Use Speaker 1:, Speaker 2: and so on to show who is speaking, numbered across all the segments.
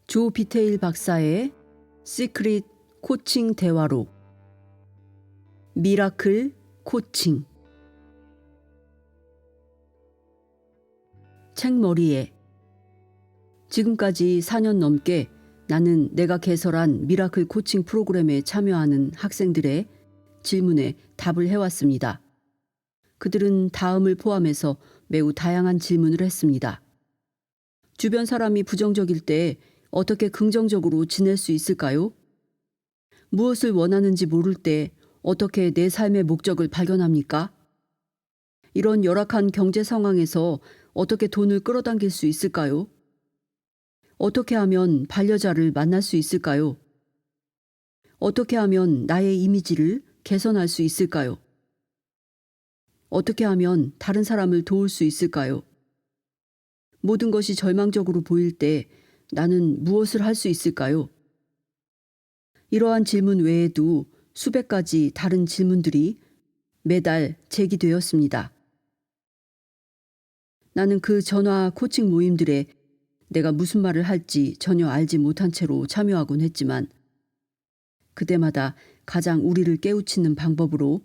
Speaker 1: 조 비테일 박사의 시크릿 코칭 대화록 미라클 코칭. 책머리에 지금까지 4년 넘게 나는 내가 개설한 미라클 코칭 프로그램에 참여하는 학생들의 질문에 답을 해왔습니다. 그들은 다음을 포함해서 매우 다양한 질문을 했습니다. 주변 사람이 부정적일 때 어떻게 긍정적으로 지낼 수 있을까요? 무엇을 원하는지 모를 때 어떻게 내 삶의 목적을 발견합니까? 이런 열악한 경제 상황에서 어떻게 돈을 끌어당길 수 있을까요? 어떻게 하면 반려자를 만날 수 있을까요? 어떻게 하면 나의 이미지를 개선할 수 있을까요? 어떻게 하면 다른 사람을 도울 수 있을까요? 모든 것이 절망적으로 보일 때 나는 무엇을 할 수 있을까요? 이러한 질문 외에도 수백 가지 다른 질문들이 매달 제기되었습니다. 나는 그 전화 코칭 모임들에 내가 무슨 말을 할지 전혀 알지 못한 채로 참여하곤 했지만 그때마다 가장 우리를 깨우치는 방법으로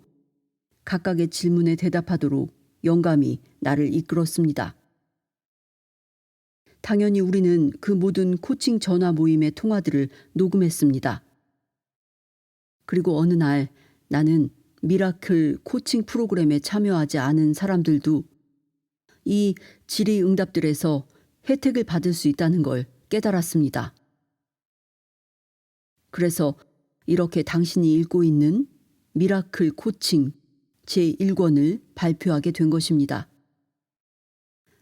Speaker 1: 각각의 질문에 대답하도록 영감이 나를 이끌었습니다. 당연히 우리는 그 모든 코칭 전화 모임의 통화들을 녹음했습니다. 그리고 어느 날 나는 미라클 코칭 프로그램에 참여하지 않은 사람들도 이 질의응답들에서 혜택을 받을 수 있다는 걸 깨달았습니다. 그래서 이렇게 당신이 읽고 있는 미라클 코칭 제1권을 발표하게 된 것입니다.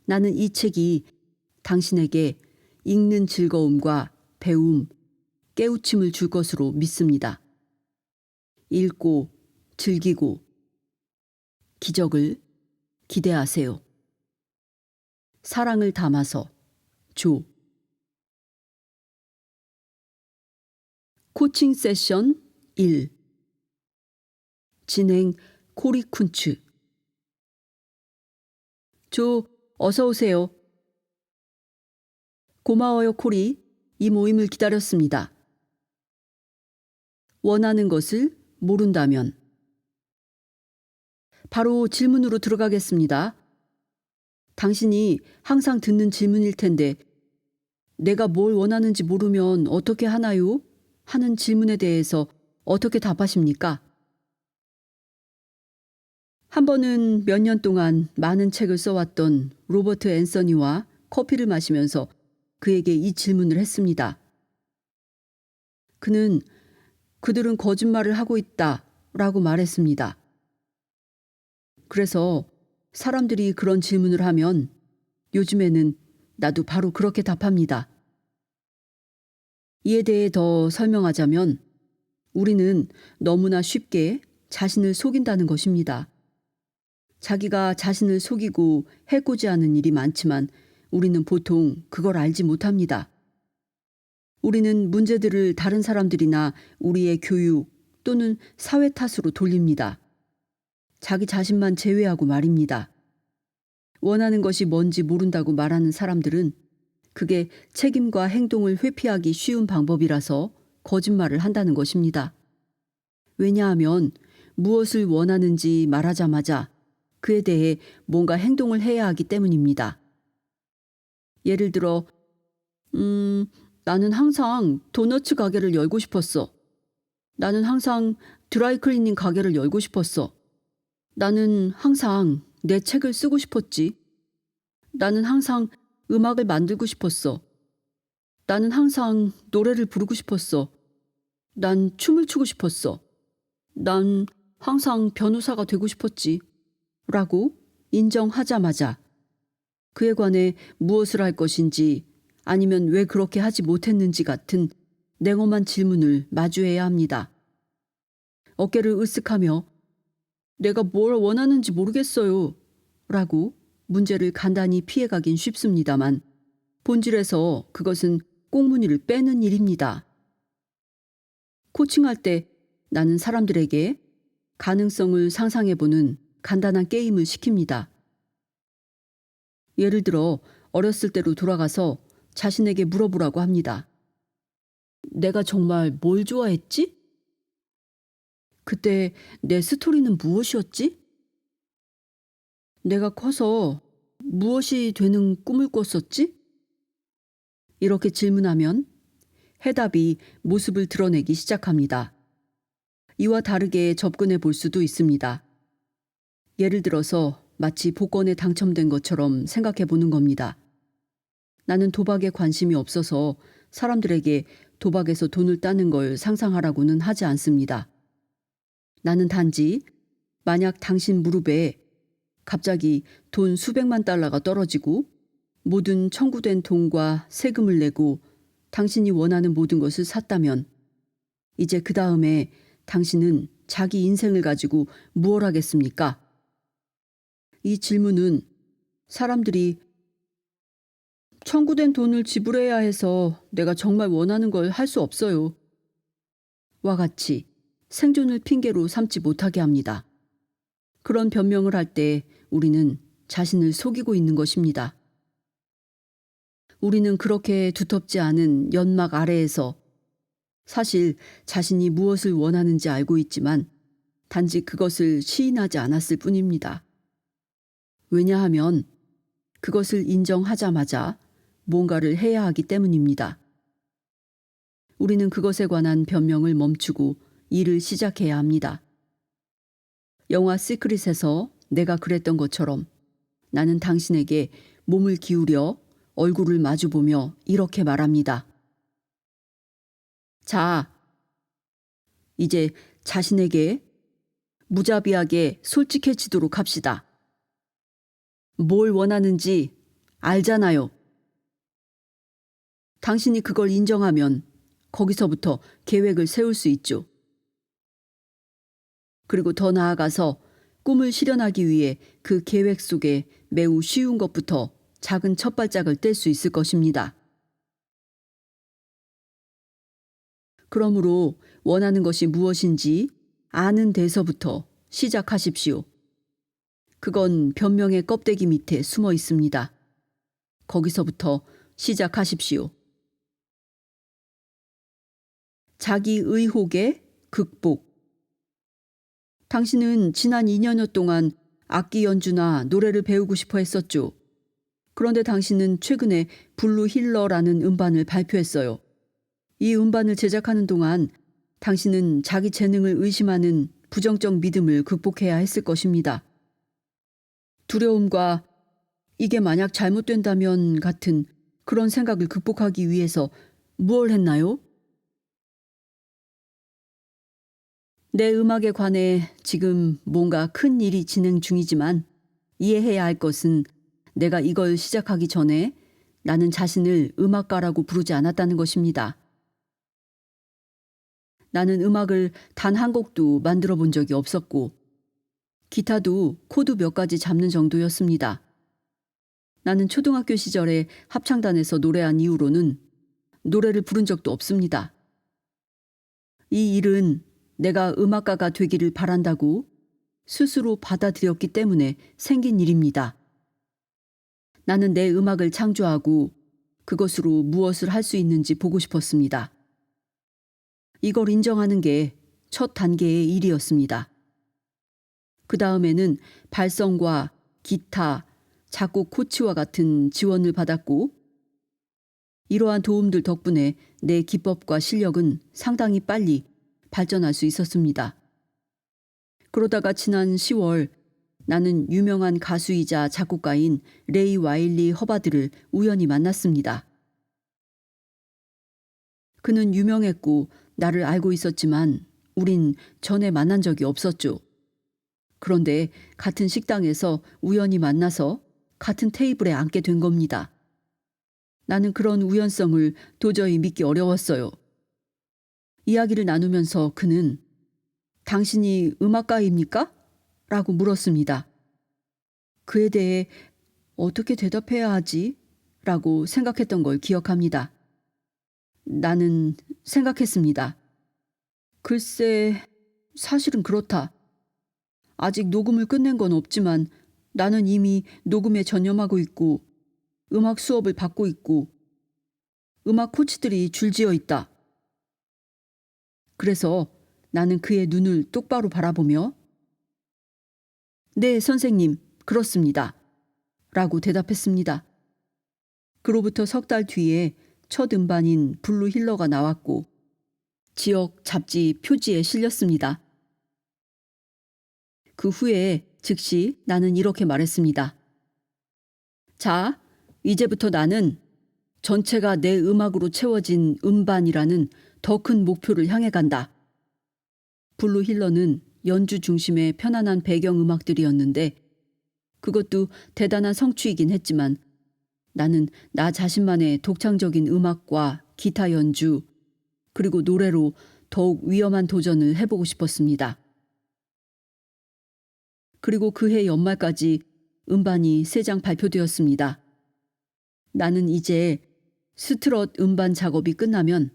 Speaker 1: 나는 이 책이 당신에게 읽는 즐거움과 배움, 깨우침을 줄 것으로 믿습니다. 읽고 즐기고 기적을 기대하세요. 사랑을 담아서 조. 코칭 세션 1. 진행 코리 쿤츠. 조, 어서 오세요. 고마워요, 코리. 이 모임을 기다렸습니다. 원하는 것을 모른다면. 바로 질문으로 들어가겠습니다. 당신이 항상 듣는 질문일 텐데 내가 뭘 원하는지 모르면 어떻게 하나요? 하는 질문에 대해서 어떻게 답하십니까? 한 번은 몇 년 동안 많은 책을 써왔던 로버트 앤서니와 커피를 마시면서 그에게 이 질문을 했습니다. 그는 그들은 거짓말을 하고 있다 라고 말했습니다. 그래서 사람들이 그런 질문을 하면 요즘에는 나도 바로 그렇게 답합니다. 이에 대해 더 설명하자면 우리는 너무나 쉽게 자신을 속인다는 것입니다. 자기가 자신을 속이고 해코지하는 일이 많지만 우리는 보통 그걸 알지 못합니다. 우리는 문제들을 다른 사람들이나 우리의 교육 또는 사회 탓으로 돌립니다. 자기 자신만 제외하고 말입니다. 원하는 것이 뭔지 모른다고 말하는 사람들은 그게 책임과 행동을 회피하기 쉬운 방법이라서 거짓말을 한다는 것입니다. 왜냐하면 무엇을 원하는지 말하자마자 그에 대해 뭔가 행동을 해야 하기 때문입니다. 예를 들어, 나는 항상 도너츠 가게를 열고 싶었어. 나는 항상 드라이클리닝 가게를 열고 싶었어. 나는 항상 내 책을 쓰고 싶었지. 나는 항상 음악을 만들고 싶었어. 나는 항상 노래를 부르고 싶었어. 난 춤을 추고 싶었어. 난 항상 변호사가 되고 싶었지. 라고 인정하자마자 그에 관해 무엇을 할 것인지 아니면 왜 그렇게 하지 못했는지 같은 냉엄한 질문을 마주해야 합니다. 어깨를 으쓱하며 내가 뭘 원하는지 모르겠어요. 라고 문제를 간단히 피해가긴 쉽습니다만 본질에서 그것은 꽁무니를 빼는 일입니다. 코칭할 때 나는 사람들에게 가능성을 상상해보는 간단한 게임을 시킵니다. 예를 들어 어렸을 때로 돌아가서 자신에게 물어보라고 합니다. 내가 정말 뭘 좋아했지? 그때 내 스토리는 무엇이었지? 내가 커서 무엇이 되는 꿈을 꿨었지? 이렇게 질문하면 해답이 모습을 드러내기 시작합니다. 이와 다르게 접근해 볼 수도 있습니다. 예를 들어서 마치 복권에 당첨된 것처럼 생각해 보는 겁니다. 나는 도박에 관심이 없어서 사람들에게 도박에서 돈을 따는 걸 상상하라고는 하지 않습니다. 나는 단지 만약 당신 무릎에 갑자기 돈 수백만 달러가 떨어지고 모든 청구된 돈과 세금을 내고 당신이 원하는 모든 것을 샀다면 이제 그 다음에 당신은 자기 인생을 가지고 무엇 하겠습니까? 이 질문은 사람들이 청구된 돈을 지불해야 해서 내가 정말 원하는 걸 할 수 없어요. 와 같이 생존을 핑계로 삼지 못하게 합니다. 그런 변명을 할 때 우리는 자신을 속이고 있는 것입니다. 우리는 그렇게 두텁지 않은 연막 아래에서 사실 자신이 무엇을 원하는지 알고 있지만 단지 그것을 시인하지 않았을 뿐입니다. 왜냐하면 그것을 인정하자마자 뭔가를 해야 하기 때문입니다. 우리는 그것에 관한 변명을 멈추고 일을 시작해야 합니다. 영화 시크릿에서 내가 그랬던 것처럼 나는 당신에게 몸을 기울여 얼굴을 마주보며 이렇게 말합니다. 자, 이제 자신에게 무자비하게 솔직해지도록 합시다. 뭘 원하는지 알잖아요. 당신이 그걸 인정하면 거기서부터 계획을 세울 수 있죠. 그리고 더 나아가서 꿈을 실현하기 위해 그 계획 속에 매우 쉬운 것부터 작은 첫 발짝을 뗄 수 있을 것입니다. 그러므로 원하는 것이 무엇인지 아는 데서부터 시작하십시오. 그건 변명의 껍데기 밑에 숨어 있습니다. 거기서부터 시작하십시오. 자기 의혹의 극복. 당신은 지난 2년여 동안 악기 연주나 노래를 배우고 싶어 했었죠. 그런데 당신은 최근에 블루 힐러라는 음반을 발표했어요. 이 음반을 제작하는 동안 당신은 자기 재능을 의심하는 부정적 믿음을 극복해야 했을 것입니다. 두려움과 이게 만약 잘못된다면 같은 그런 생각을 극복하기 위해서 무엇을 했나요? 내 음악에 관해 지금 뭔가 큰 일이 진행 중이지만 이해해야 할 것은 내가 이걸 시작하기 전에 나는 자신을 음악가라고 부르지 않았다는 것입니다. 나는 음악을 단 한 곡도 만들어 본 적이 없었고 기타도 코드 몇 가지 잡는 정도였습니다. 나는 초등학교 시절에 합창단에서 노래한 이후로는 노래를 부른 적도 없습니다. 이 일은 내가 음악가가 되기를 바란다고 스스로 받아들였기 때문에 생긴 일입니다. 나는 내 음악을 창조하고 그것으로 무엇을 할 수 있는지 보고 싶었습니다. 이걸 인정하는 게 첫 단계의 일이었습니다. 그 다음에는 발성과 기타, 작곡 코치와 같은 지원을 받았고 이러한 도움들 덕분에 내 기법과 실력은 상당히 빨리 발전할 수 있었습니다. 그러다가 지난 10월 나는 유명한 가수이자 작곡가인 레이 와일리 허바드를 우연히 만났습니다. 그는 유명했고 나를 알고 있었지만 우린 전에 만난 적이 없었죠. 그런데 같은 식당에서 우연히 만나서 같은 테이블에 앉게 된 겁니다. 나는 그런 우연성을 도저히 믿기 어려웠어요. 이야기를 나누면서 그는 당신이 음악가입니까? 라고 물었습니다. 그에 대해 어떻게 대답해야 하지? 라고 생각했던 걸 기억합니다. 나는 생각했습니다. 글쎄, 사실은 그렇다. 아직 녹음을 끝낸 건 없지만 나는 이미 녹음에 전념하고 있고 음악 수업을 받고 있고 음악 코치들이 줄지어 있다. 그래서 나는 그의 눈을 똑바로 바라보며 네, 선생님, 그렇습니다. 라고 대답했습니다. 그로부터 석 달 뒤에 첫 음반인 블루 힐러가 나왔고 지역 잡지 표지에 실렸습니다. 그 후에 즉시 나는 이렇게 말했습니다. 자, 이제부터 나는 전체가 내 음악으로 채워진 음반이라는 더 큰 목표를 향해 간다. 블루 힐러는 연주 중심의 편안한 배경음악들이었는데 그것도 대단한 성취이긴 했지만 나는 나 자신만의 독창적인 음악과 기타 연주 그리고 노래로 더욱 위험한 도전을 해보고 싶었습니다. 그리고 그해 연말까지 음반이 3장 발표되었습니다. 나는 이제 스트럿 음반 작업이 끝나면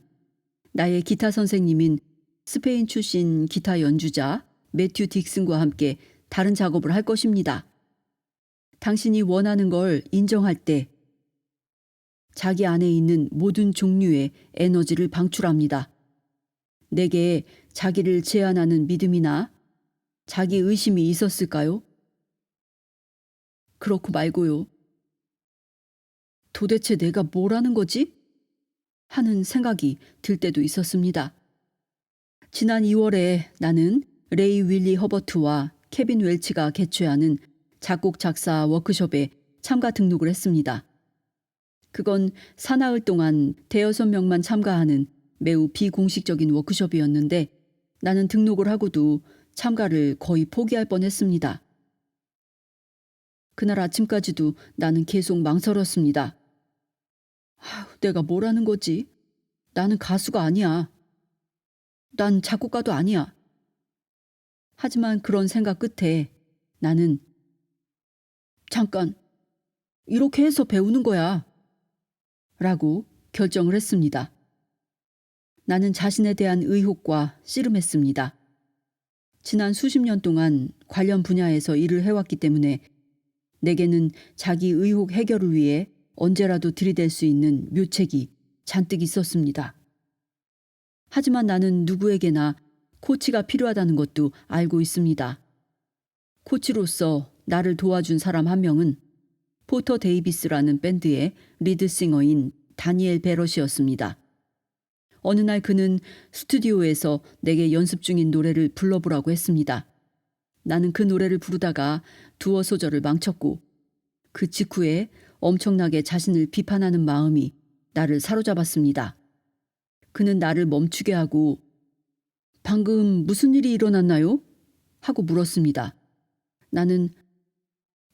Speaker 1: 나의 기타 선생님인 스페인 출신 기타 연주자 매튜 딕슨과 함께 다른 작업을 할 것입니다. 당신이 원하는 걸 인정할 때 자기 안에 있는 모든 종류의 에너지를 방출합니다. 내게 자기를 제한하는 믿음이나 자기 의심이 있었을까요? 그렇고 말고요. 도대체 내가 뭘 하는 거지? 하는 생각이 들 때도 있었습니다. 지난 2월에 나는 레이 윌리 허버트와 케빈 웰치가 개최하는 작곡 작사 워크숍에 참가 등록을 했습니다. 그건 사나흘 동안 5명만 참가하는 매우 비공식적인 워크숍이었는데 나는 등록을 하고도 참가를 거의 포기할 뻔했습니다. 그날 아침까지도 나는 계속 망설였습니다. 내가 뭘 하는 거지? 나는 가수가 아니야. 난 작곡가도 아니야. 하지만 그런 생각 끝에 나는 잠깐, 이렇게 해서 배우는 거야. 라고 결정을 했습니다. 나는 자신에 대한 의혹과 씨름했습니다. 지난 수십 년 동안 관련 분야에서 일을 해왔기 때문에 내게는 자기 의혹 해결을 위해 언제라도 들이댈 수 있는 묘책이 잔뜩 있었습니다. 하지만 나는 누구에게나 코치가 필요하다는 것도 알고 있습니다. 코치로서 나를 도와준 사람 한 명은 포터 데이비스라는 밴드의 리드싱어인 다니엘 베럿이었습니다. 어느 날 그는 스튜디오에서 내게 연습 중인 노래를 불러보라고 했습니다. 나는 그 노래를 부르다가 두어 소절을 망쳤고 그 직후에 엄청나게 자신을 비판하는 마음이 나를 사로잡았습니다. 그는 나를 멈추게 하고 방금 무슨 일이 일어났나요? 하고 물었습니다. 나는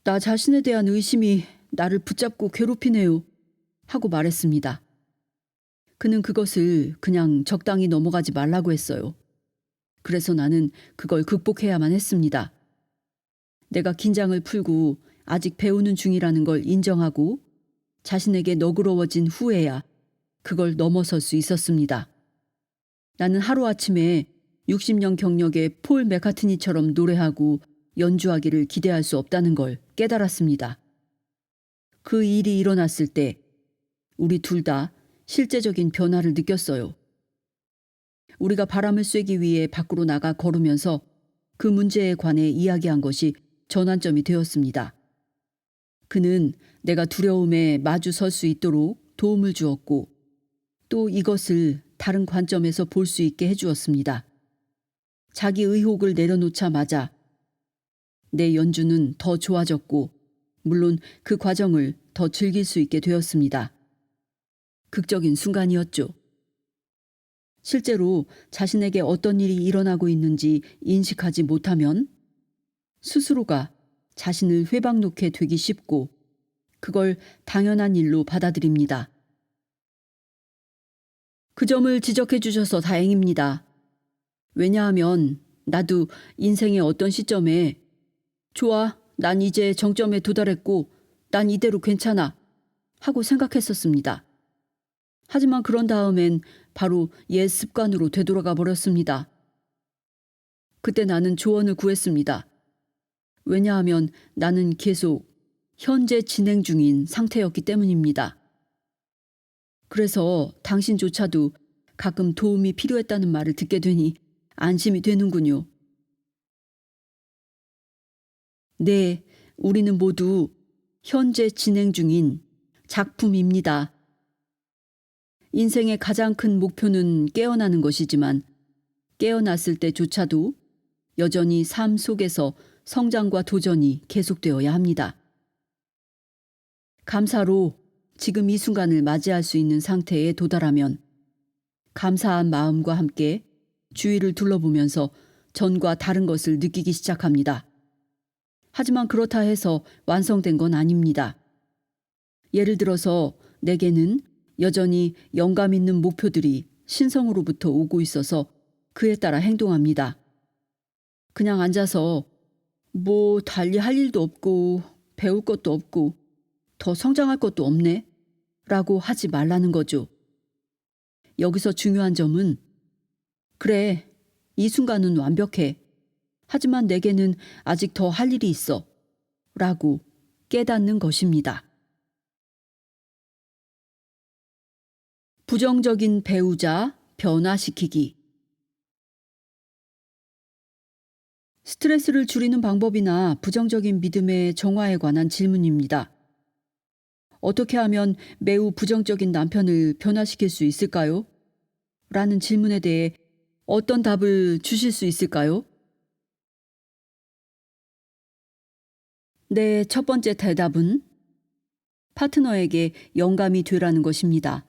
Speaker 1: 나 자신에 대한 의심이 나를 붙잡고 괴롭히네요. 하고 말했습니다. 그는 그것을 그냥 적당히 넘어가지 말라고 했어요. 그래서 나는 그걸 극복해야만 했습니다. 내가 긴장을 풀고 아직 배우는 중이라는 걸 인정하고 자신에게 너그러워진 후에야 그걸 넘어설 수 있었습니다. 나는 하루아침에 60년 경력의 폴 맥카트니처럼 노래하고 연주하기를 기대할 수 없다는 걸 깨달았습니다. 그 일이 일어났을 때 우리 둘 다 실제적인 변화를 느꼈어요. 우리가 바람을 쐬기 위해 밖으로 나가 걸으면서 그 문제에 관해 이야기한 것이 전환점이 되었습니다. 그는 내가 두려움에 마주 설 수 있도록 도움을 주었고 또 이것을 다른 관점에서 볼 수 있게 해주었습니다. 자기 의혹을 내려놓자마자 내 연주는 더 좋아졌고 물론 그 과정을 더 즐길 수 있게 되었습니다. 극적인 순간이었죠. 실제로 자신에게 어떤 일이 일어나고 있는지 인식하지 못하면 스스로가 자신을 회방 놓게 되기 쉽고 그걸 당연한 일로 받아들입니다. 그 점을 지적해 주셔서 다행입니다. 왜냐하면 나도 인생의 어떤 시점에 좋아, 난 이제 정점에 도달했고 난 이대로 괜찮아 하고 생각했었습니다. 하지만 그런 다음엔 바로 옛 습관으로 되돌아가 버렸습니다. 그때 나는 조언을 구했습니다. 왜냐하면 나는 계속 현재 진행 중인 상태였기 때문입니다. 그래서 당신조차도 가끔 도움이 필요했다는 말을 듣게 되니 안심이 되는군요. 네, 우리는 모두 현재 진행 중인 작품입니다. 인생의 가장 큰 목표는 깨어나는 것이지만 깨어났을 때조차도 여전히 삶 속에서 성장과 도전이 계속되어야 합니다. 감사로 지금 이 순간을 맞이할 수 있는 상태에 도달하면 감사한 마음과 함께 주위를 둘러보면서 전과 다른 것을 느끼기 시작합니다. 하지만 그렇다 해서 완성된 건 아닙니다. 예를 들어서 내게는 여전히 영감 있는 목표들이 신성으로부터 오고 있어서 그에 따라 행동합니다. 그냥 앉아서 뭐 달리 할 일도 없고 배울 것도 없고 더 성장할 것도 없네 라고 하지 말라는 거죠. 여기서 중요한 점은 그래, 이 순간은 완벽해. 하지만 내게는 아직 더 할 일이 있어 라고 깨닫는 것입니다. 부정적인 배우자 변화시키기. 스트레스를 줄이는 방법이나 부정적인 믿음의 정화에 관한 질문입니다. 어떻게 하면 매우 부정적인 남편을 변화시킬 수 있을까요? 라는 질문에 대해 어떤 답을 주실 수 있을까요? 네, 첫 번째 대답은 파트너에게 영감이 되라는 것입니다.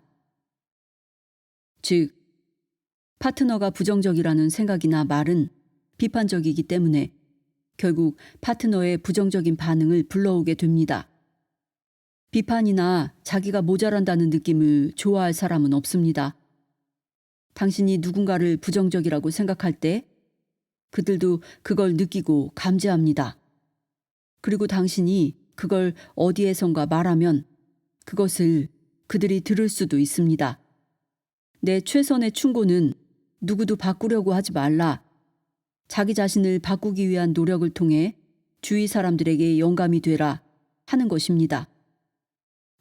Speaker 1: 즉, 파트너가 부정적이라는 생각이나 말은 비판적이기 때문에 결국 파트너의 부정적인 반응을 불러오게 됩니다. 비판이나 자기가 모자란다는 느낌을 좋아할 사람은 없습니다. 당신이 누군가를 부정적이라고 생각할 때 그들도 그걸 느끼고 감지합니다. 그리고 당신이 그걸 어디에선가 말하면 그것을 그들이 들을 수도 있습니다. 내 최선의 충고는 누구도 바꾸려고 하지 말라. 자기 자신을 바꾸기 위한 노력을 통해 주위 사람들에게 영감이 되라 하는 것입니다.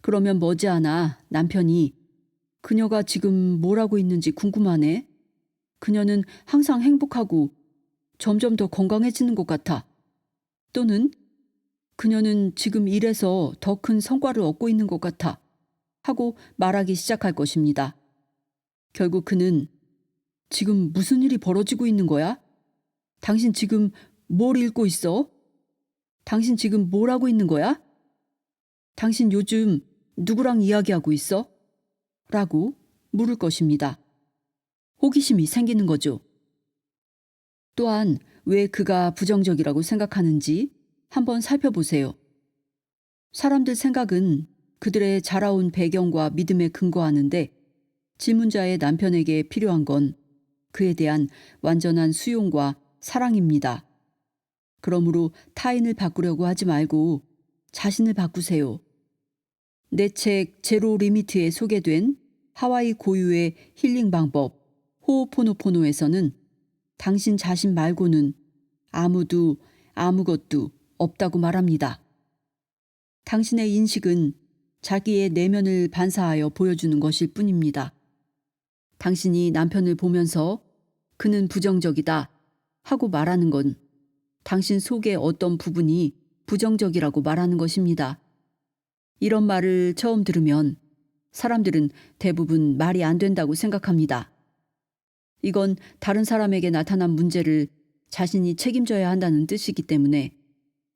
Speaker 1: 그러면 머지않아 남편이 그녀가 지금 뭘 하고 있는지 궁금하네. 그녀는 항상 행복하고 점점 더 건강해지는 것 같아. 또는 그녀는 지금 일에서 더 큰 성과를 얻고 있는 것 같아. 하고 말하기 시작할 것입니다. 결국 그는 지금 무슨 일이 벌어지고 있는 거야? 당신 지금 뭘 읽고 있어? 당신 지금 뭘 하고 있는 거야? 당신 요즘 누구랑 이야기하고 있어? 라고 물을 것입니다. 호기심이 생기는 거죠. 또한 왜 그가 부정적이라고 생각하는지 한번 살펴보세요. 사람들 생각은 그들의 자라온 배경과 믿음에 근거하는데 질문자의 남편에게 필요한 건 그에 대한 완전한 수용과 사랑입니다. 그러므로 타인을 바꾸려고 하지 말고 자신을 바꾸세요. 내 책 제로 리미트에 소개된 하와이 고유의 힐링 방법 호오포노포노에서는 당신 자신 말고는 아무도 아무것도 없다고 말합니다. 당신의 인식은 자기의 내면을 반사하여 보여주는 것일 뿐입니다. 당신이 남편을 보면서 그는 부정적이다 하고 말하는 건 당신 속의 어떤 부분이 부정적이라고 말하는 것입니다. 이런 말을 처음 들으면 사람들은 대부분 말이 안 된다고 생각합니다. 이건 다른 사람에게 나타난 문제를 자신이 책임져야 한다는 뜻이기 때문에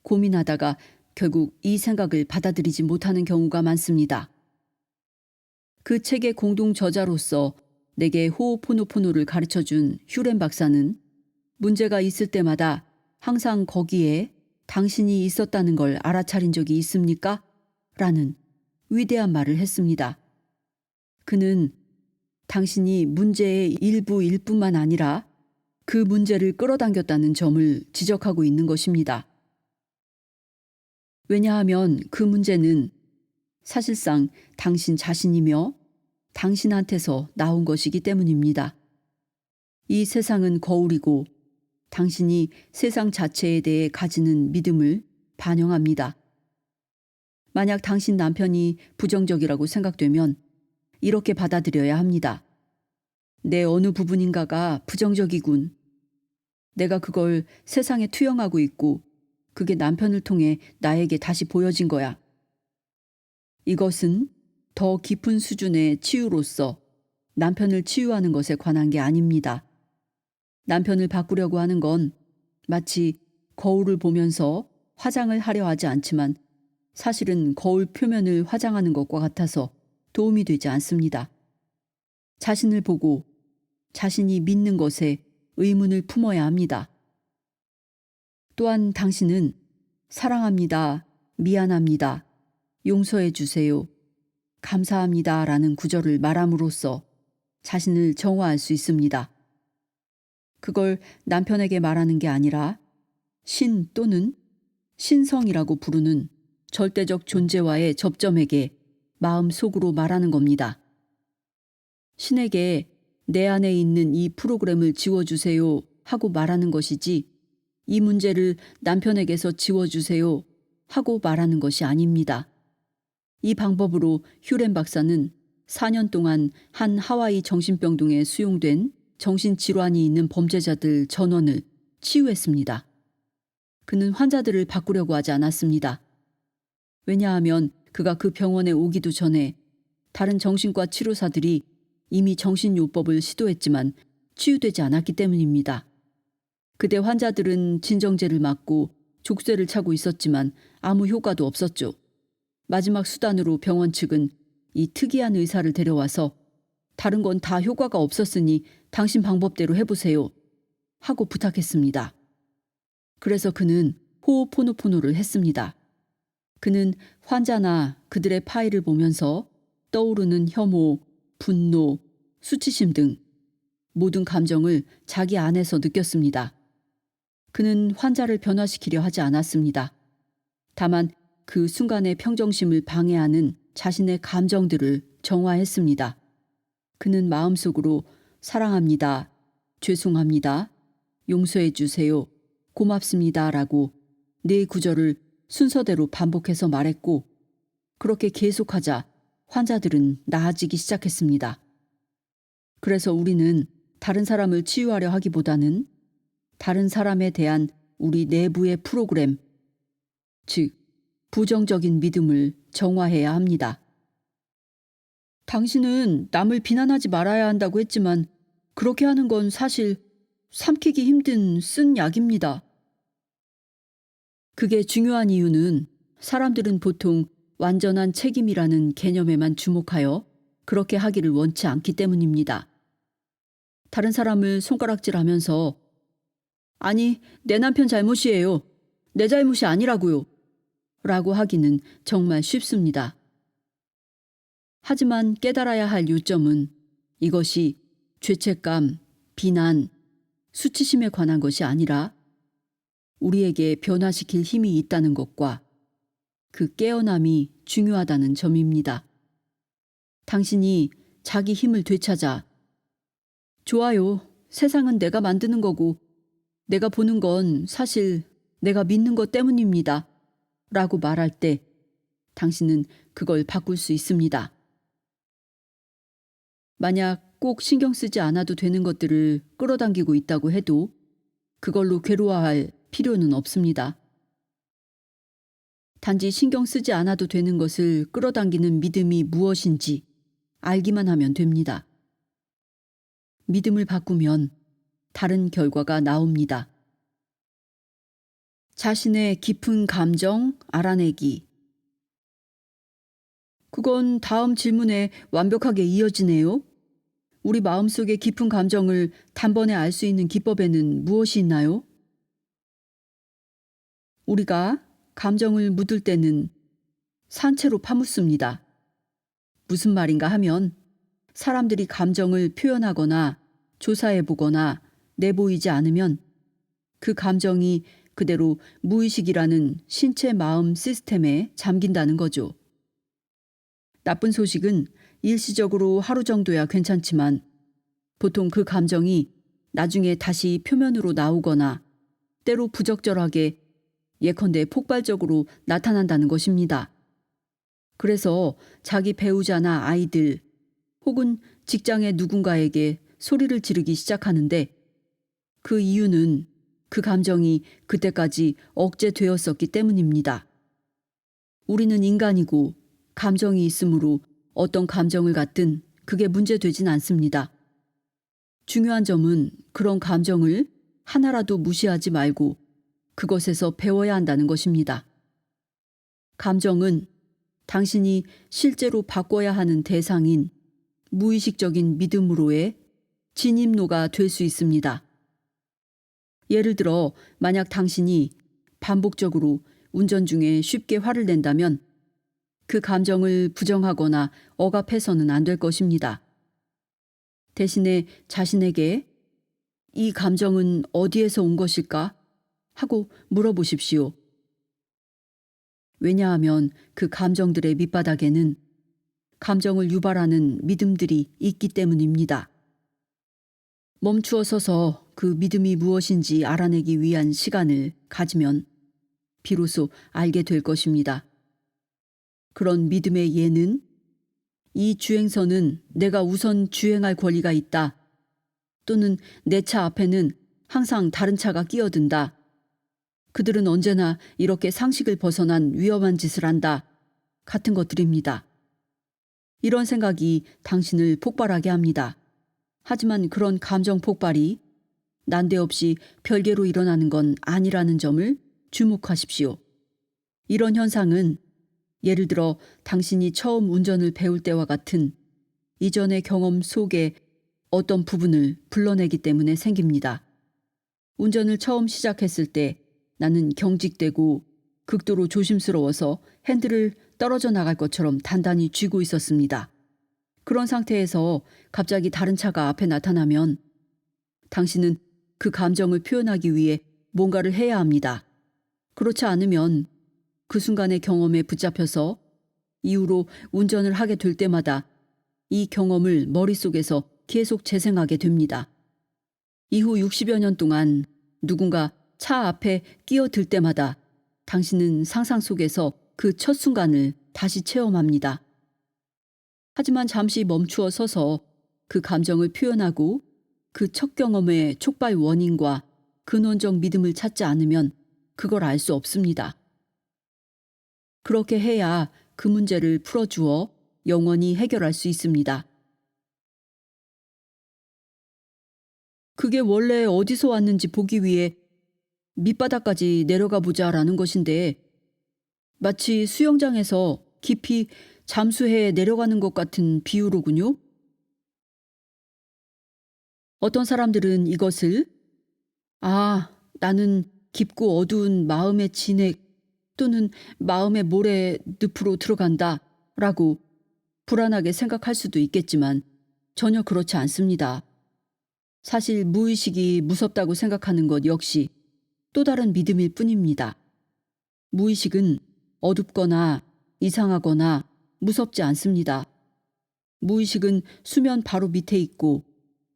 Speaker 1: 고민하다가 결국 이 생각을 받아들이지 못하는 경우가 많습니다. 그 책의 공동 저자로서 내게 호오포노포노를 가르쳐준 휴렌 박사는 문제가 있을 때마다 항상 거기에 당신이 있었다는 걸 알아차린 적이 있습니까? 라는 위대한 말을 했습니다. 그는 당신이 문제의 일부일 뿐만 아니라 그 문제를 끌어당겼다는 점을 지적하고 있는 것입니다. 왜냐하면 그 문제는 사실상 당신 자신이며 당신한테서 나온 것이기 때문입니다. 이 세상은 거울이고 당신이 세상 자체에 대해 가지는 믿음을 반영합니다. 만약 당신 남편이 부정적이라고 생각되면 이렇게 받아들여야 합니다. 내 어느 부분인가가 부정적이군. 내가 그걸 세상에 투영하고 있고 그게 남편을 통해 나에게 다시 보여진 거야. 이것은 더 깊은 수준의 치유로서 남편을 치유하는 것에 관한 게 아닙니다. 남편을 바꾸려고 하는 건 마치 거울을 보면서 화장을 하려 하지 않지만 사실은 거울 표면을 화장하는 것과 같아서 도움이 되지 않습니다. 자신을 보고 자신이 믿는 것에 의문을 품어야 합니다. 또한 당신은 사랑합니다, 미안합니다, 용서해 주세요, 감사합니다 라는 구절을 말함으로써 자신을 정화할 수 있습니다. 그걸 남편에게 말하는 게 아니라 신 또는 신성이라고 부르는 절대적 존재와의 접점에게 마음속으로 말하는 겁니다. 신에게 내 안에 있는 이 프로그램을 지워주세요 하고 말하는 것이지 이 문제를 남편에게서 지워주세요 하고 말하는 것이 아닙니다. 이 방법으로 휴렌 박사는 4년 동안 한 하와이 정신병동에 수용된 정신질환이 있는 범죄자들 전원을 치유했습니다. 그는 환자들을 바꾸려고 하지 않았습니다. 왜냐하면 그가 그 병원에 오기도 전에 다른 정신과 치료사들이 이미 정신요법을 시도했지만 치유되지 않았기 때문입니다. 그때 환자들은 진정제를 맞고 족쇄를 차고 있었지만 아무 효과도 없었죠. 마지막 수단으로 병원 측은 이 특이한 의사를 데려와서 다른 건 다 효과가 없었으니 당신 방법대로 해보세요 하고 부탁했습니다. 그래서 그는 호오포노포노를 했습니다. 그는 환자나 그들의 파일을 보면서 떠오르는 혐오, 분노, 수치심 등 모든 감정을 자기 안에서 느꼈습니다. 그는 환자를 변화시키려 하지 않았습니다. 다만 그 순간의 평정심을 방해하는 자신의 감정들을 정화했습니다. 그는 마음속으로 사랑합니다, 죄송합니다, 용서해 주세요, 고맙습니다 라고 네 구절을 순서대로 반복해서 말했고 그렇게 계속하자 환자들은 나아지기 시작했습니다. 그래서 우리는 다른 사람을 치유하려 하기보다는 다른 사람에 대한 우리 내부의 프로그램, 즉 부정적인 믿음을 정화해야 합니다. 당신은 남을 비난하지 말아야 한다고 했지만 그렇게 하는 건 사실 삼키기 힘든 쓴 약입니다. 그게 중요한 이유는 사람들은 보통 완전한 책임이라는 개념에만 주목하여 그렇게 하기를 원치 않기 때문입니다. 다른 사람을 손가락질하면서 아니, 내 남편 잘못이에요. 내 잘못이 아니라고요. 라고 하기는 정말 쉽습니다. 하지만 깨달아야 할 요점은 이것이 죄책감, 비난, 수치심에 관한 것이 아니라 우리에게 변화시킬 힘이 있다는 것과 그 깨어남이 중요하다는 점입니다. 당신이 자기 힘을 되찾아 좋아요. 세상은 내가 만드는 거고 내가 보는 건 사실 내가 믿는 것 때문입니다. 라고 말할 때 당신은 그걸 바꿀 수 있습니다. 만약 꼭 신경 쓰지 않아도 되는 것들을 끌어당기고 있다고 해도 그걸로 괴로워할 필요는 없습니다. 단지 신경 쓰지 않아도 되는 것을 끌어당기는 믿음이 무엇인지 알기만 하면 됩니다. 믿음을 바꾸면 다른 결과가 나옵니다. 자신의 깊은 감정 알아내기. 그건 다음 질문에 완벽하게 이어지네요. 우리 마음속의 깊은 감정을 단번에 알 수 있는 기법에는 무엇이 있나요? 우리가 감정을 묻을 때는 산채로 파묻습니다. 무슨 말인가 하면 사람들이 감정을 표현하거나 조사해보거나 내보이지 않으면 그 감정이 그대로 무의식이라는 신체 마음 시스템에 잠긴다는 거죠. 나쁜 소식은 일시적으로 하루 정도야 괜찮지만 보통 그 감정이 나중에 다시 표면으로 나오거나 때로 부적절하게 예컨대 폭발적으로 나타난다는 것입니다. 그래서 자기 배우자나 아이들 혹은 직장의 누군가에게 소리를 지르기 시작하는데 그 이유는 그 감정이 그때까지 억제되었었기 때문입니다. 우리는 인간이고 감정이 있으므로 어떤 감정을 갖든 그게 문제되진 않습니다. 중요한 점은 그런 감정을 하나라도 무시하지 말고 그것에서 배워야 한다는 것입니다. 감정은 당신이 실제로 바꿔야 하는 대상인 무의식적인 믿음으로의 진입로가 될 수 있습니다. 예를 들어 만약 당신이 반복적으로 운전 중에 쉽게 화를 낸다면 그 감정을 부정하거나 억압해서는 안 될 것입니다. 대신에 자신에게 이 감정은 어디에서 온 것일까? 하고 물어보십시오. 왜냐하면 그 감정들의 밑바닥에는 감정을 유발하는 믿음들이 있기 때문입니다. 멈추어 서서 그 믿음이 무엇인지 알아내기 위한 시간을 가지면 비로소 알게 될 것입니다. 그런 믿음의 예는 이 주행선은 내가 우선 주행할 권리가 있다. 또는 내 차 앞에는 항상 다른 차가 끼어든다. 그들은 언제나 이렇게 상식을 벗어난 위험한 짓을 한다. 같은 것들입니다. 이런 생각이 당신을 폭발하게 합니다. 하지만 그런 감정 폭발이 난데없이 별개로 일어나는 건 아니라는 점을 주목하십시오. 이런 현상은 예를 들어 당신이 처음 운전을 배울 때와 같은 이전의 경험 속에 어떤 부분을 불러내기 때문에 생깁니다. 운전을 처음 시작했을 때 나는 경직되고 극도로 조심스러워서 핸들을 떨어져 나갈 것처럼 단단히 쥐고 있었습니다. 그런 상태에서 갑자기 다른 차가 앞에 나타나면 당신은 그 감정을 표현하기 위해 뭔가를 해야 합니다. 그렇지 않으면 그 순간의 경험에 붙잡혀서 이후로 운전을 하게 될 때마다 이 경험을 머릿속에서 계속 재생하게 됩니다. 이후 60여 년 동안 누군가 차 앞에 끼어들 때마다 당신은 상상 속에서 그 첫 순간을 다시 체험합니다. 하지만 잠시 멈추어 서서 그 감정을 표현하고 그 첫 경험의 촉발 원인과 근원적 믿음을 찾지 않으면 그걸 알 수 없습니다. 그렇게 해야 그 문제를 풀어주어 영원히 해결할 수 있습니다. 그게 원래 어디서 왔는지 보기 위해 밑바닥까지 내려가 보자라는 것인데 마치 수영장에서 깊이 잠수해 내려가는 것 같은 비유로군요. 어떤 사람들은 이것을 나는 깊고 어두운 마음의 진액 또는 마음의 모래 늪으로 들어간다 라고 불안하게 생각할 수도 있겠지만 전혀 그렇지 않습니다. 사실 무의식이 무섭다고 생각하는 것 역시 또 다른 믿음일 뿐입니다. 무의식은 어둡거나 이상하거나 무섭지 않습니다. 무의식은 수면 바로 밑에 있고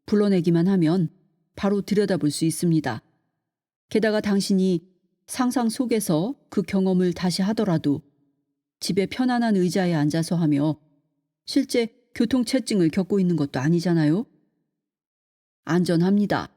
Speaker 1: 불러내기만 하면 바로 들여다볼 수 있습니다. 게다가 당신이 상상 속에서 그 경험을 다시 하더라도 집에 편안한 의자에 앉아서 하며 실제 교통체증을 겪고 있는 것도 아니잖아요. 안전합니다.